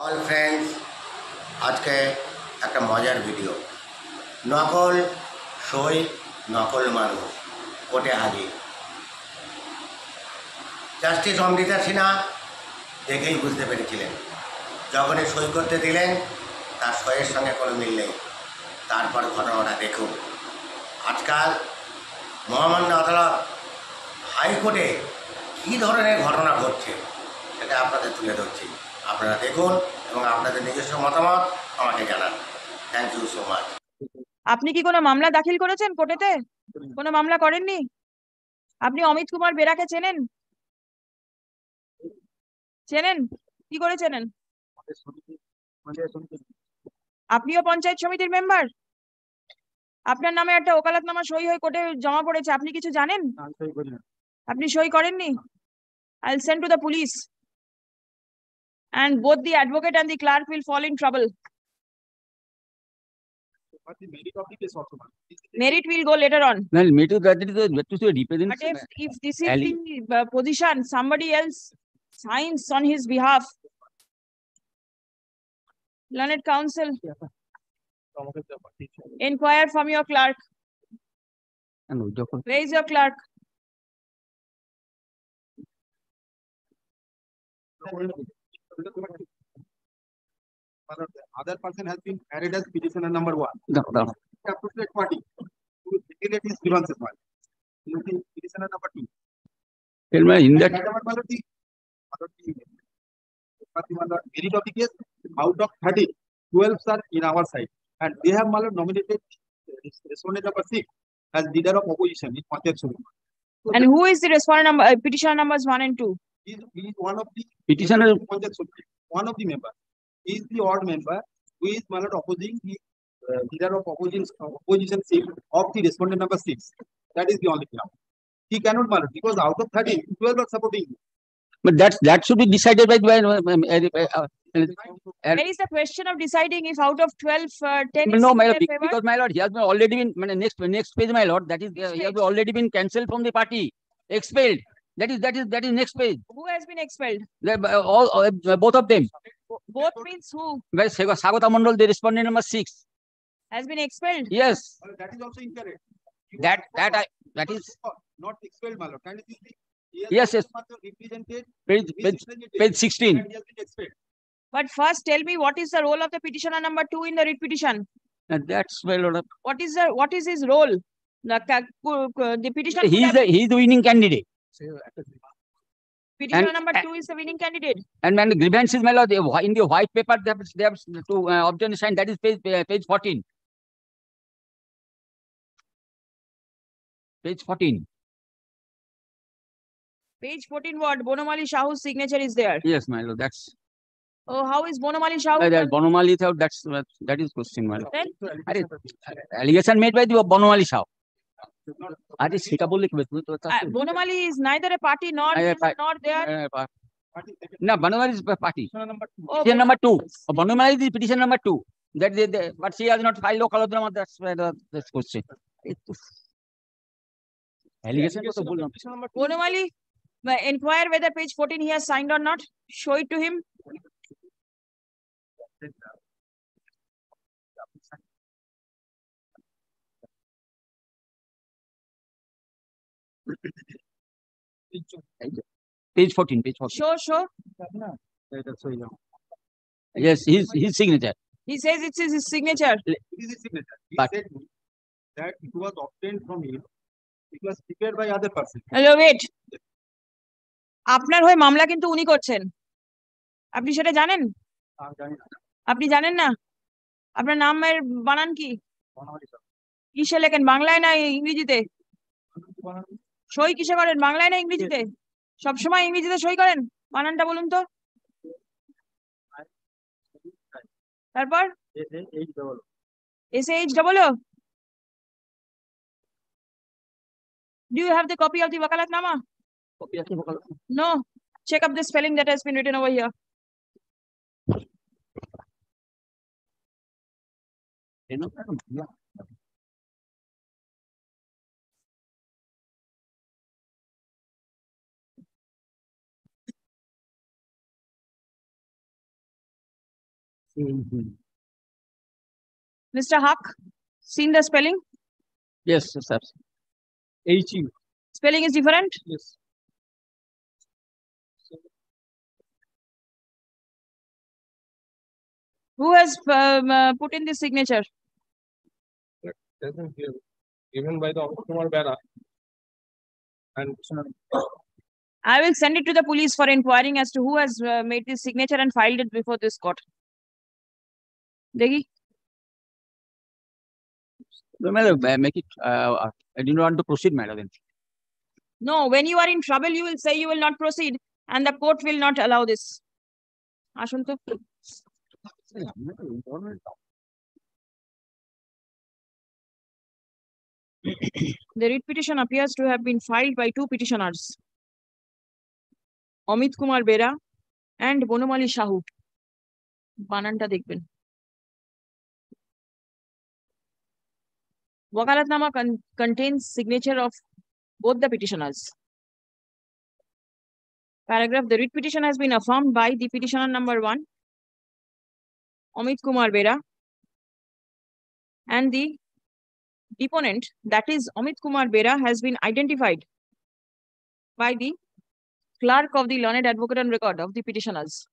All friends, আজকে একটা মজার ভিডিও। নকল সই, নকল মানুষ কোর্টে হাজির। জাস্টিস অমৃতা সিনহা দেখেই বুঝতে পেরেছিলেন, যখনই সই করতে দিলেন তার সইয়ের সঙ্গে কোনো মিল নেই। তারপর ঘটনাটা দেখুন। আজকাল মহামান্য আদালত হাইকোর্টে কী ধরনের ঘটনা ঘটছে সেটা আপনাদের তুলে ধরছি। আপনারা দেখুন এবং আপনাদের নিজস্ব মতামত আমাকে জানান। Thank you so much. আপনি কি কোনো মামলা দাখিল করেছেন কোর্টেতে? কোনো মামলা করেননি? আপনি অমিত কুমার বেরাকে চেনেন? চেনেন? কি করে চেনেন? আপনিও পঞ্চায়েত সমিতির মেম্বার? আপনার নামে একটা ওকালতনামা সই হয়ে কোর্টে জমা পড়েছে, আপনি কিছু জানেন? আপনি সই করেননি? I'll send to the police and both the advocate and the clerk will fall in trouble. But the merit of the case also, ma'am. Merit will go later on. Well, merit that is represents. But if this is the position, somebody else signs on his behalf. Learned counsel, inquire from your clerk. Where is your clerk? The other person has been added as petitioner number 1. No. The appropriate party to litigate his grievances, ma'am. Petitioner number 2. Tell me in that. Merit of the case, out of 30, 12 are in our side, and they have nominated respondent number 6 as leader of opposition in Panchayat Supreme. And who is the respondent number? Petitioner numbers 1 and 2. He is one of the Petitioner. Panchayat Supreme, one of the members. He is the odd member who is opposing the leader of opposition seat of the respondent number 6. That is the only ground. He cannot because out of 30, 12 are supporting him. But that should be decided by. There is a question of deciding if out of 12, 10 is no, in my their lord, favor. because my lord, he has been already been next page, my lord. That is, he has already been cancelled from the party, expelled. That is next page. Who has been expelled? Both of them. Both means who? Sagota Mandal, the respondent number 6, has been expelled. Yes. That is also incorrect. That is not expelled, my lord. Can you see? Yes. Represented Page 16. But first tell me, what is the role of the petitioner number 2 in the writ petition? That's my lord. What is his role? The petitioner. He's the winning candidate. Petitioner number 2 is the winning candidate. And when the grievance is, my lord, in the white paper they have to obtain a sign. That is page 14. Page 14. Page 14 what? Bonamali Shahu's signature is there. Yes, my lord. That's. Oh, how is Bonamali Shahu? Bonamali Shahu, that is question, my lord. Then? Allegation made by the Bonamali Shahu. Bonamali is neither a party nor there. No, Bonamali is a party. Petition number 2. Bonamali is petition number 2. But she has not filed local drama. That's the question. Allegation. Bonamali, inquire whether page 14 he has signed or not. Show it to him. Page 14. Show. Yes, his signature. He says it's his signature. It is his signature. He said that it was obtained from him. It was prepared by other person. Hello, wait. আপনার হয়ে মামলা কিন্তু উনি করছেন, আপনি সেটা জানেন? আপনি জানেন না? আপনার নামের বানান কি? কিসে লেখেন, বাংলায় না ইংরেজিতে? সই কিসে করেন, বাংলায় না ইংরেজিতে? সবসময় ইংরেজিতে সই করেন? বানানটা বলুন তো। তারপর SAH. Do you have the copy of the wakalatnama? No. Check up the spelling that has been written over here. Mr. Huck, seen the spelling? Yes, sir. HU. Spelling is different. Yes. Who has put in this signature? Doesn't give. Given by the Amit Kumar Bera. And I will send it to the police for inquiring as to who has made this signature and filed it before this court. Degi? No, madam, make it, I didn't want to proceed, madam. No, when you are in trouble, you will say you will not proceed and the court will not allow this. Ashun to. The writ petition appears to have been filed by two petitioners, Amit Kumar Bera and Bonamali Shahu. Bananta dekben. Wakalatnama contains signature of both the petitioners. Paragraph: the writ petition has been affirmed by the petitioner number 1, Amit Kumar Bera, and the deponent, that is Amit Kumar Bera, has been identified by the clerk of the learned advocate on record of the petitioners.